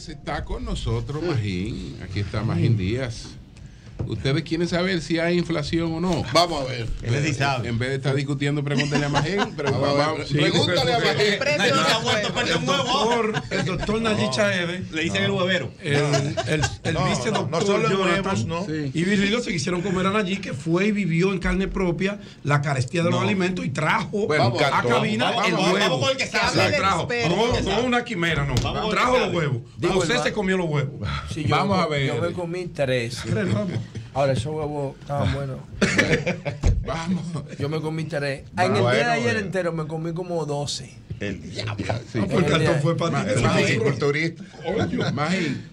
está con nosotros Magín. Aquí está Magín Díaz. ¿Ustedes quieren saber si hay inflación o no? Vamos a ver. Él sí sabe. En vez de estar discutiendo, pregúntale a Magín. Pregúntale a Magín. El doctor Nayib Chaede. Le dicen el huevero. El vicedoctor Jonathan y Virgilio se quisieron comer a Nayib, que fue y vivió en carne propia la carestía de los alimentos y trajo a cabina el huevo. Vamos con el que sabe. Trajo. No una quimera, no. Trajo los huevos. José se comió los huevos. Vamos a ver. Yo me comí 3. Ahora esos huevos estaban buenos. Vamos. Yo me comí 3. En el día de ayer entero me comí como 12. El diablo. Porque el cartón fue para ti.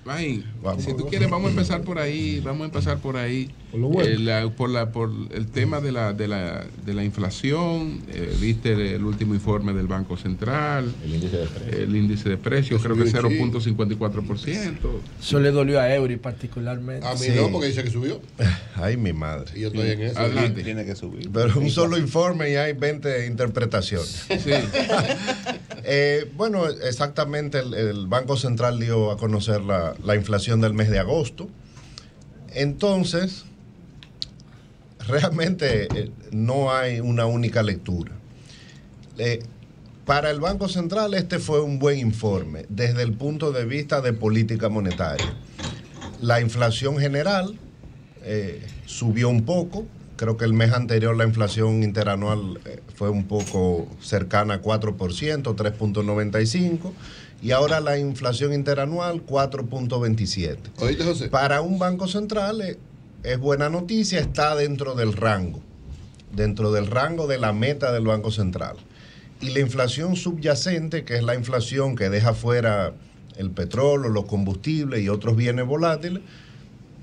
Magín, si tú quieres, vamos a empezar por ahí. Por el tema de la inflación. Viste el último informe del Banco Central. El índice de precios, creo que 0.54%. Eso le dolió a Eury particularmente. A mí no, porque dice que subió. Ay, mi madre. Y yo estoy en eso. Adelante. Tiene que subir. Pero un solo informe y hay 20 interpretaciones. Sí. Bueno, exactamente el Banco Central dio a conocer la inflación del mes de agosto. Entonces, realmente no hay una única lectura. Para el Banco Central este fue un buen informe desde el punto de vista de política monetaria. La inflación general subió un poco. Creo que el mes anterior la inflación interanual fue un poco cercana a 4%, 3.95%, y ahora la inflación interanual 4.27%. ¿Oíste, José? Para un banco central es buena noticia, está dentro del rango de la meta del Banco Central. Y la inflación subyacente, que es la inflación que deja fuera el petróleo, los combustibles y otros bienes volátiles,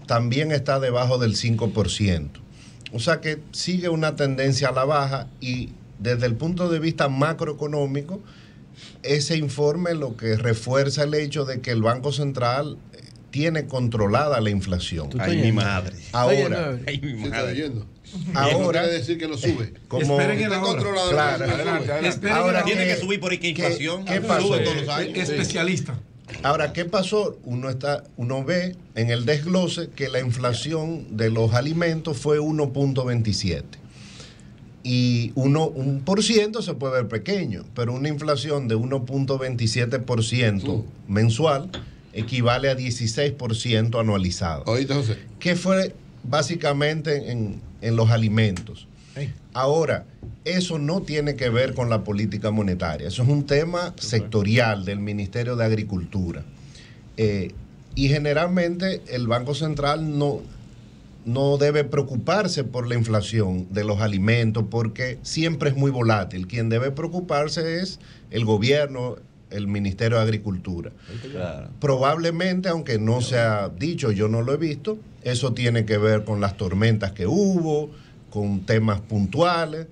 también está debajo del 5%. O sea que sigue una tendencia a la baja y desde el punto de vista macroeconómico, ese informe lo que refuerza el hecho de que el Banco Central tiene controlada la inflación. Ay, mi madre. Ahora, ahora quiere decir que lo sube. Como esperen el ahora. Claro, Ahora tiene que subir por inflación. ¿Qué pasó? Sube todos los años. Especialista. Ahora, ¿qué pasó? Uno ve en el desglose que la inflación de los alimentos fue 1.27. Y un por ciento se puede ver pequeño, pero una inflación de 1.27% mensual equivale a 16% anualizado. ¿Oíste, José? Que fue básicamente en los alimentos. Ahora, eso no tiene que ver con la política monetaria, eso es un tema sectorial del Ministerio de Agricultura. Y generalmente el Banco Central no debe preocuparse por la inflación de los alimentos porque siempre es muy volátil. Quien debe preocuparse es el gobierno, el Ministerio de Agricultura. Claro. Probablemente, aunque no se ha dicho, yo no lo he visto, eso tiene que ver con las tormentas que hubo, con temas puntuales,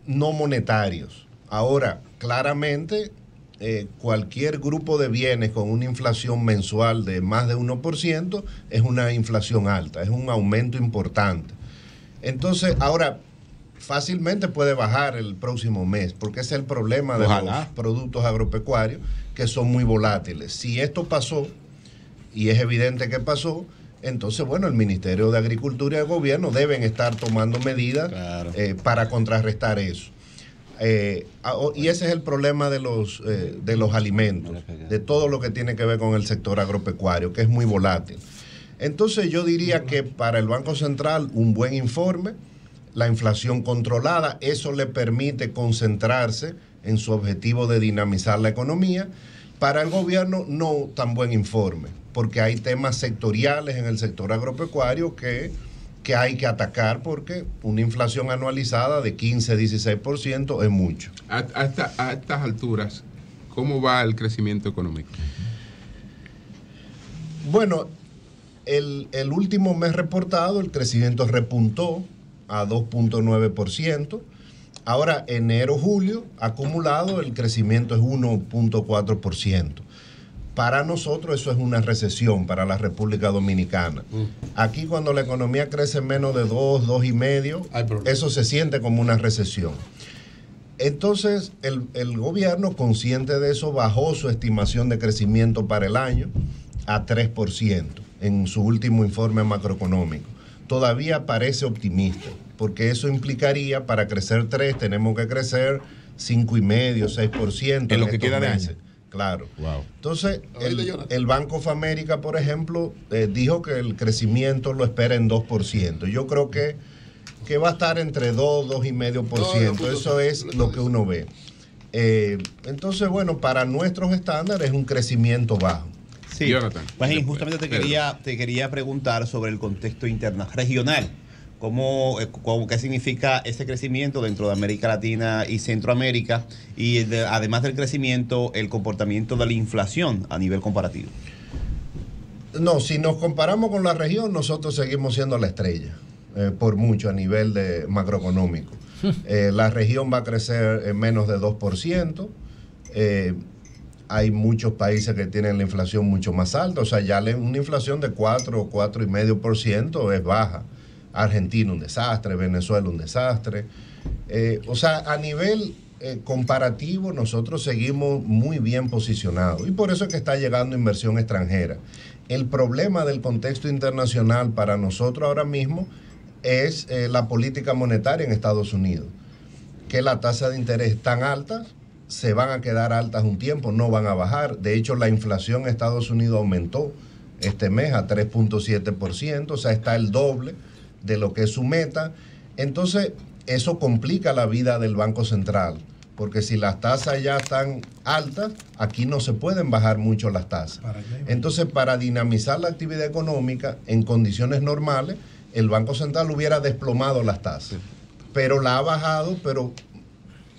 no monetarios. Ahora, claramente, cualquier grupo de bienes con una inflación mensual de más de 1% es una inflación alta, es un aumento importante. Entonces, ahora, fácilmente puede bajar el próximo mes, porque ese es el problema de los productos agropecuarios, que son muy volátiles. Si esto pasó, y es evidente que pasó, entonces, bueno, el Ministerio de Agricultura y el gobierno deben estar tomando medidas para contrarrestar eso. Y ese es el problema de los alimentos, de todo lo que tiene que ver con el sector agropecuario, que es muy volátil. Entonces, yo diría que para el Banco Central, un buen informe, la inflación controlada, eso le permite concentrarse en su objetivo de dinamizar la economía. Para el gobierno, no tan buen informe, porque hay temas sectoriales en el sector agropecuario que hay que atacar, porque una inflación anualizada de 15-16% es mucho. A estas alturas, ¿cómo va el crecimiento económico? Bueno, el último mes reportado, el crecimiento repuntó a 2.9%. Ahora, enero-julio, acumulado, el crecimiento es 1.4%. Para nosotros eso es una recesión para la República Dominicana. Aquí cuando la economía crece menos de 2, 2,5, eso se siente como una recesión. Entonces, el gobierno, consciente de eso, bajó su estimación de crecimiento para el año a 3% en su último informe macroeconómico. Todavía parece optimista, porque eso implicaría, para crecer 3, tenemos que crecer 5,5, 6% en lo que queda de año. Claro. Wow. Entonces, el Bank of America, por ejemplo, dijo que el crecimiento lo espera en 2%. Yo creo que va a estar entre 2, 2,5%. Eso es lo que uno ve. Entonces, bueno, para nuestros estándares es un crecimiento bajo. Sí, Magín, justamente te quería preguntar sobre el contexto regional. ¿Qué significa ese crecimiento dentro de América Latina y Centroamérica? Y además del crecimiento, el comportamiento de la inflación a nivel comparativo. No, si nos comparamos con la región, nosotros seguimos siendo la estrella, por mucho a nivel de macroeconómico. La región va a crecer en menos de 2%. Hay muchos países que tienen la inflación mucho más alta. O sea, ya una inflación de 4 o 4,5% es baja. Argentina un desastre, Venezuela un desastre. O sea, a nivel comparativo nosotros seguimos muy bien posicionados y por eso es que está llegando inversión extranjera. El problema del contexto internacional para nosotros ahora mismo es la política monetaria en Estados Unidos, que la tasa de interés tan alta, se van a quedar altas un tiempo, no van a bajar. De hecho, la inflación en Estados Unidos aumentó este mes a 3,7%, o sea, está el doble de lo que es su meta. Entonces, eso complica la vida del Banco Central, porque si las tasas ya están altas, aquí no se pueden bajar mucho las tasas. Entonces, para dinamizar la actividad económica en condiciones normales, el Banco Central hubiera desplomado las tasas, pero la ha bajado, pero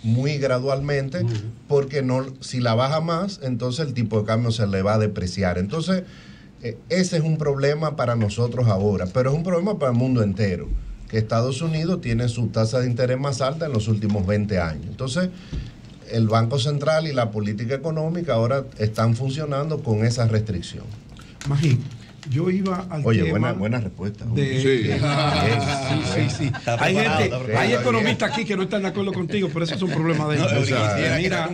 muy gradualmente, porque si la baja más, entonces el tipo de cambio se le va a depreciar. Entonces, ese es un problema para nosotros ahora, pero es un problema para el mundo entero, que Estados Unidos tiene su tasa de interés más alta en los últimos 20 años. Entonces, el Banco Central y la política económica ahora están funcionando con esa restricción. Magín, yo iba al tema... buena respuesta. Sí. Hay economistas aquí que no están de acuerdo contigo, pero eso es un problema de ellos. Mira,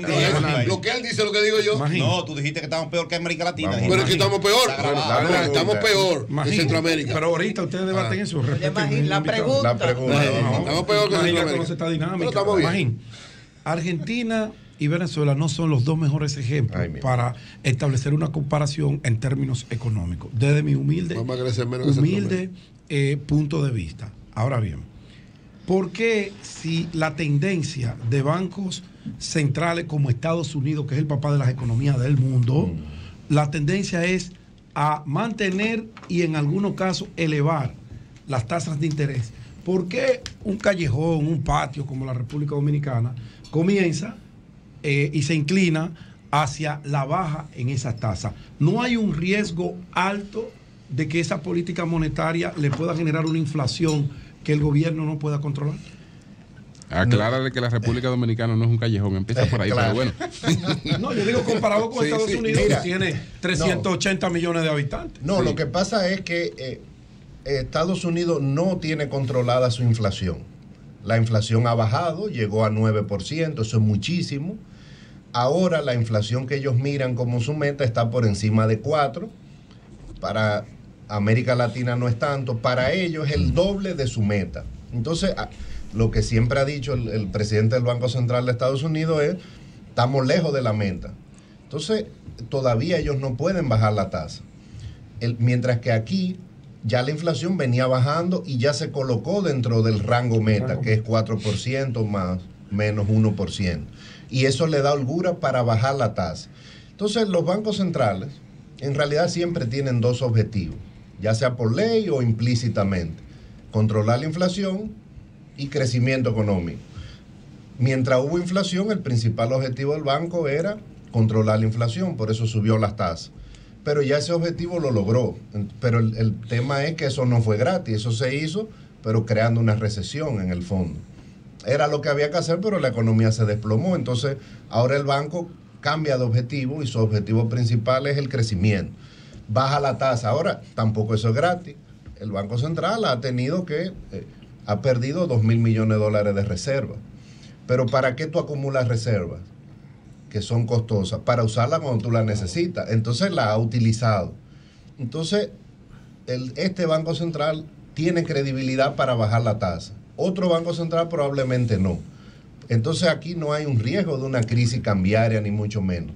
lo que él dice, lo que digo yo. Magín. No, tú dijiste que estamos peor que América Latina. Pero es que estamos peor. Estamos peor Magín, que Centroamérica. Pero ahorita ustedes debaten eso. La pregunta. Estamos peor que Centroamérica. Esta dinámica. Pero estamos bien. Magín, Argentina y Venezuela no son los dos mejores ejemplos para establecer una comparación en términos económicos, desde mi humilde punto de vista. Ahora bien, ¿por qué si la tendencia de bancos centrales como Estados Unidos, que es el papá de las economías del mundo, la tendencia es a mantener y en algunos casos elevar las tasas de interés? ¿Por qué un callejón, un patio como la República Dominicana comienza y se inclina hacia la baja en esas tasas? ¿No hay un riesgo alto de que esa política monetaria le pueda generar una inflación que el gobierno no pueda controlar? Aclárale que la República Dominicana no es un callejón, empieza por ahí, pero bueno. No, yo digo comparado con Estados Unidos, que tiene 380 millones de habitantes. No, lo que pasa es que Estados Unidos no tiene controlada su inflación. La inflación ha bajado, llegó a 9%, eso es muchísimo. Ahora la inflación que ellos miran como su meta está por encima de 4%. Para América Latina no es tanto. Para ellos es el doble de su meta. Entonces, lo que siempre ha dicho el presidente del Banco Central de Estados Unidos es, estamos lejos de la meta. Entonces, todavía ellos no pueden bajar la tasa. Mientras que aquí ya la inflación venía bajando y ya se colocó dentro del rango meta, que es 4% más menos 1%. Y eso le da holgura para bajar la tasa. Entonces, los bancos centrales en realidad siempre tienen dos objetivos, ya sea por ley o implícitamente: controlar la inflación y crecimiento económico. Mientras hubo inflación, el principal objetivo del banco era controlar la inflación, por eso subió las tasas. Pero ya ese objetivo lo logró. Pero el tema es que eso no fue gratis, eso se hizo, pero creando una recesión en el fondo. Era lo que había que hacer, pero la economía se desplomó. Entonces, ahora el banco cambia de objetivo y su objetivo principal es el crecimiento. Baja la tasa. Ahora, tampoco eso es gratis. El Banco Central ha perdido $2,000 millones de reserva. Pero ¿para qué tú acumulas reservas? Que son costosas, para usarlas cuando tú las necesitas. Entonces la ha utilizado. Entonces, este Banco Central tiene credibilidad para bajar la tasa. Otro Banco Central probablemente no. Entonces aquí no hay un riesgo de una crisis cambiaria, ni mucho menos.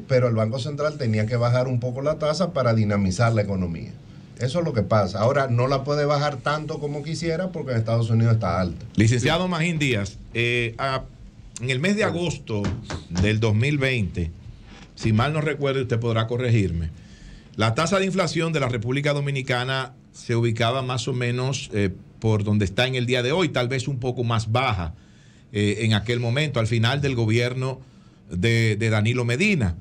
Pero el Banco Central tenía que bajar un poco la tasa para dinamizar la economía. Eso es lo que pasa. Ahora no la puede bajar tanto como quisiera porque en Estados Unidos está alta. Licenciado Magín Díaz, en el mes de agosto del 2020, si mal no recuerdo, usted podrá corregirme, la tasa de inflación de la República Dominicana se ubicaba más o menos por donde está en el día de hoy, tal vez un poco más baja en aquel momento, al final del gobierno de Danilo Medina.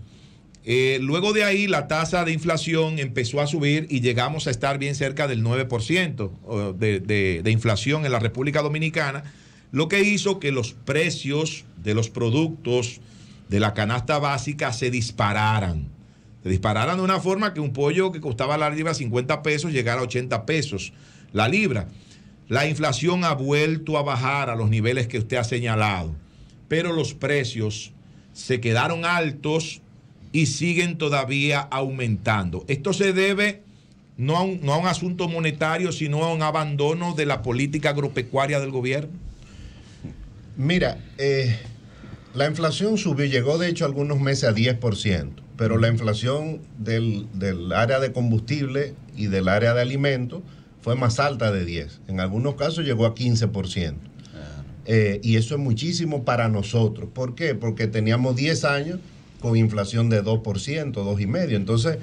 Luego de ahí la tasa de inflación empezó a subir y llegamos a estar bien cerca del 9% de inflación en la República Dominicana, lo que hizo que los precios de los productos de la canasta básica se dispararan. Se dispararan de una forma que un pollo que costaba la libra 50 pesos llegara a 80 pesos la libra. La inflación ha vuelto a bajar a los niveles que usted ha señalado, pero los precios se quedaron altos y siguen todavía aumentando. Esto se debe no a un asunto monetario, sino a un abandono de la política agropecuaria del gobierno. Mira, la inflación subió, llegó de hecho algunos meses a 10%, pero la inflación del área de combustible y del área de alimentos fue más alta de 10%. En algunos casos llegó a 15%. Y eso es muchísimo para nosotros. ¿Por qué? Porque teníamos 10 años con inflación de 2%, 2,5%. Entonces,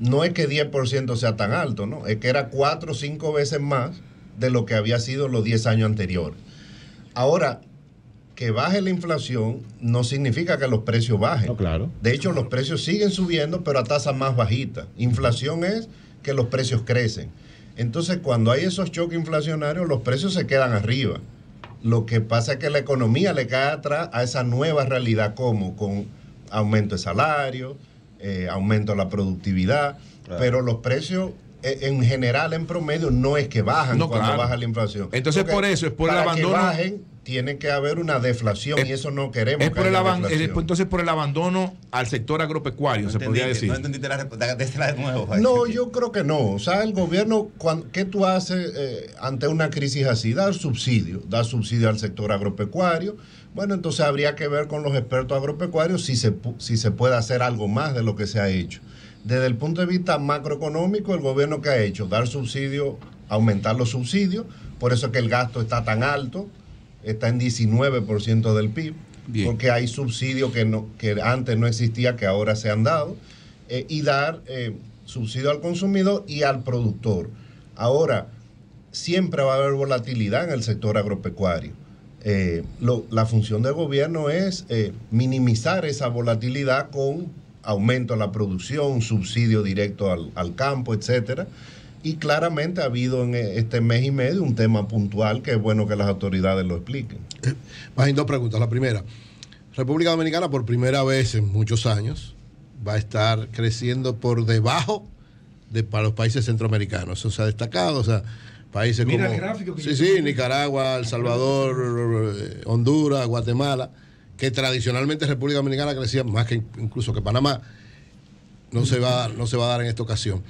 no es que 10% sea tan alto, ¿no? Es que era 4 o 5 veces más de lo que había sido los 10 años anteriores. Ahora, que baje la inflación no significa que los precios bajen. No, claro. De hecho, los precios siguen subiendo, pero a tasas más bajitas. Inflación es que los precios crecen. Entonces, cuando hay esos choques inflacionarios, los precios se quedan arriba. Lo que pasa es que la economía le cae atrás a esa nueva realidad, como con aumento de salario, aumento de la productividad, claro. Pero los precios en general, en promedio, no es que bajan cuando baja la inflación. Entonces, por eso, es por el abandono. Para que bajen, tiene que haber una deflación y eso no queremos. Entonces, por el abandono al sector agropecuario, se podría decir. No entendí de nuevo. No, yo creo que no. O sea, el gobierno, ¿qué tú haces ante una crisis así? Dar subsidio al sector agropecuario. Bueno, entonces habría que ver con los expertos agropecuarios si se puede hacer algo más de lo que se ha hecho. Desde el punto de vista macroeconómico, el gobierno que ha hecho, dar subsidio, aumentar los subsidios, por eso es que el gasto está tan alto, está en 19% del PIB, bien, porque hay subsidios que antes no existía, que ahora se han dado, y dar subsidio al consumidor y al productor. Ahora, siempre va a haber volatilidad en el sector agropecuario. La función del gobierno es minimizar esa volatilidad con aumento a la producción, subsidio directo al campo, etcétera. Y claramente ha habido en este mes y medio un tema puntual que es bueno que las autoridades lo expliquen. Más dos preguntas. La primera, República Dominicana por primera vez en muchos años va a estar creciendo por debajo para los países centroamericanos. Eso se ha destacado, o sea, países como el gráfico que Nicaragua, El Salvador, Honduras, Guatemala, que tradicionalmente República Dominicana crecía más que incluso que Panamá, no se va a dar en esta ocasión.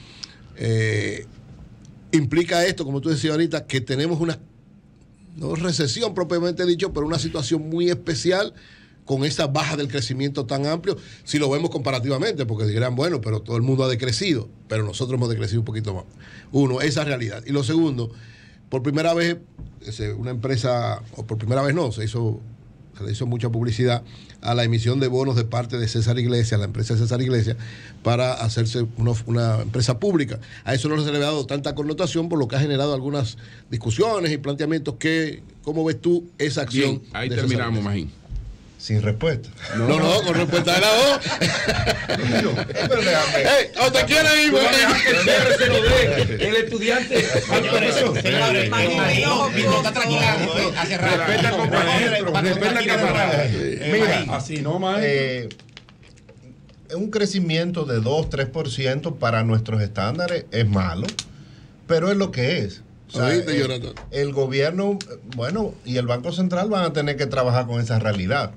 Implica esto, como tú decías ahorita, que tenemos una, no recesión propiamente dicho, pero una situación muy especial con esa baja del crecimiento tan amplio, si lo vemos comparativamente, porque dirán, bueno, pero todo el mundo ha decrecido, pero nosotros hemos decrecido un poquito más. Uno, esa realidad. Y lo segundo, por primera vez, una empresa, o por primera vez no, se le hizo mucha publicidad a la emisión de bonos de parte de César Iglesias, la empresa César Iglesias, para hacerse una empresa pública. A eso no se le ha dado tanta connotación, por lo que ha generado algunas discusiones y planteamientos. ¿Cómo ves tú esa acción? Bien, ahí terminamos, Magín. Sin respuesta. No, con respuesta de la voz. ¿O te quiere ir? El estudiante. Está tranquilando, hace rato. Respeta al camarada. Mira, así no, un crecimiento de 2-3% para nuestros estándares es malo, pero es lo que es. O O sea, el gobierno, bueno, y el Banco Central van a tener que trabajar con esa realidad.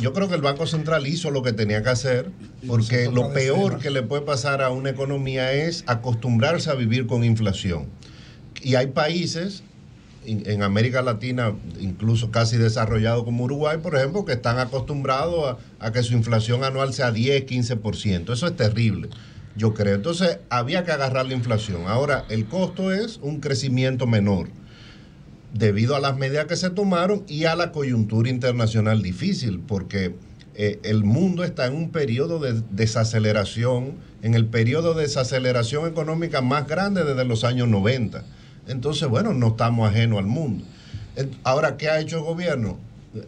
Yo creo que el Banco Central hizo lo que tenía que hacer, porque lo peor que le puede pasar a una economía es acostumbrarse a vivir con inflación. Y hay países en América Latina, incluso casi desarrollados como Uruguay, por ejemplo, que están acostumbrados a que su inflación anual sea 10, 15%. Eso es terrible, yo creo. Entonces, había que agarrar la inflación. Ahora, el costo es un crecimiento menor, debido a las medidas que se tomaron y a la coyuntura internacional difícil, porque el mundo está en un periodo de desaceleración, en el periodo de desaceleración económica más grande desde los años 90. Entonces, bueno, no estamos ajenos al mundo. Ahora, ¿qué ha hecho el gobierno?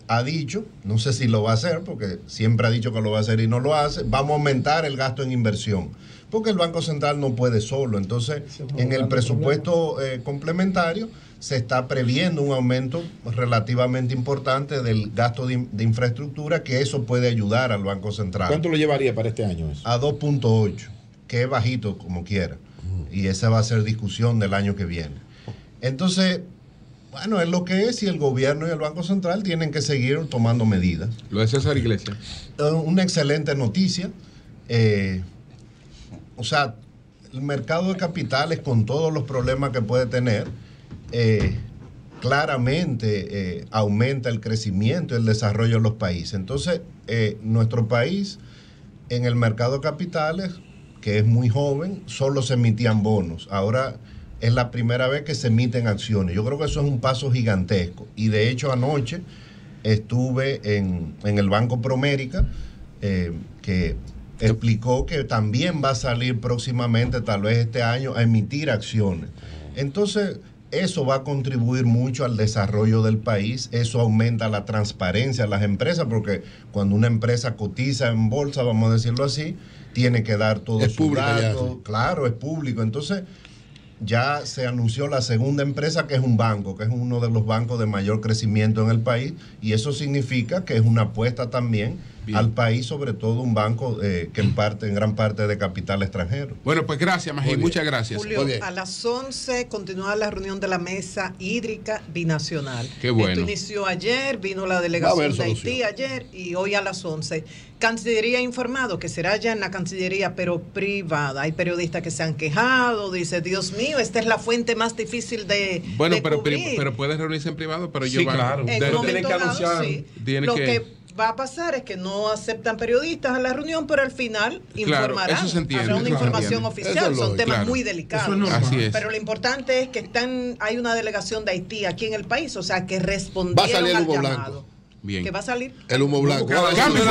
Ha dicho, no sé si lo va a hacer, porque siempre ha dicho que lo va a hacer y no lo hace, vamos a aumentar el gasto en inversión, porque el Banco Central no puede solo. Entonces, en el presupuesto complementario se está previendo un aumento relativamente importante del gasto de infraestructura, que eso puede ayudar al Banco Central. ¿Cuánto lo llevaría para este año eso? A 2.8, que es bajito como quiera. Y esa va a ser discusión del año que viene. Entonces, bueno, es lo que es, y el gobierno y el Banco Central tienen que seguir tomando medidas. Lo de César Iglesias. Una excelente noticia. O sea, el mercado de capitales, con todos los problemas que puede tener, claramente aumenta el crecimiento y el desarrollo de los países. Entonces, nuestro país, en el mercado de capitales, que es muy joven, solo se emitían bonos. Ahora es la primera vez que se emiten acciones. Yo creo que eso es un paso gigantesco. Y de hecho, anoche estuve en el Banco Promérica, que explicó que también va a salir próximamente, tal vez este año, a emitir acciones. Entonces, eso va a contribuir mucho al desarrollo del país. Eso aumenta la transparencia de las empresas, porque cuando una empresa cotiza en bolsa, vamos a decirlo así, tiene que dar todos sus datos. Claro, es público. Entonces, ya se anunció la segunda empresa, que es un banco, que es uno de los bancos de mayor crecimiento en el país, y eso significa que es una apuesta también al país, sobre todo un banco que en gran parte de capital extranjero. Bueno, pues gracias, Magín, muchas gracias. Julio, a las 11 continúa la reunión de la Mesa Hídrica Binacional. Qué bueno. Esto inició ayer, vino la delegación de Haití ayer, y hoy a las 11. Cancillería ha informado que será ya en la Cancillería, pero privada. Hay periodistas que se han quejado, dice, Dios mío, esta es la fuente más difícil de Bueno, de pero cubrir. puedes reunirse en privado, pero Sí, claro. En un momento dado, sí. Lo que va a pasar es que no aceptan periodistas a la reunión, pero al final informarán. Eso se entiende, habrá una información oficial. Son temas muy delicados. Así es. Pero lo importante es que hay una delegación de Haití aquí en el país, o sea, que respondieron va a salir el al humo llamado. blanco. Bien. ¿Qué va a salir? El humo blanco. Cambio,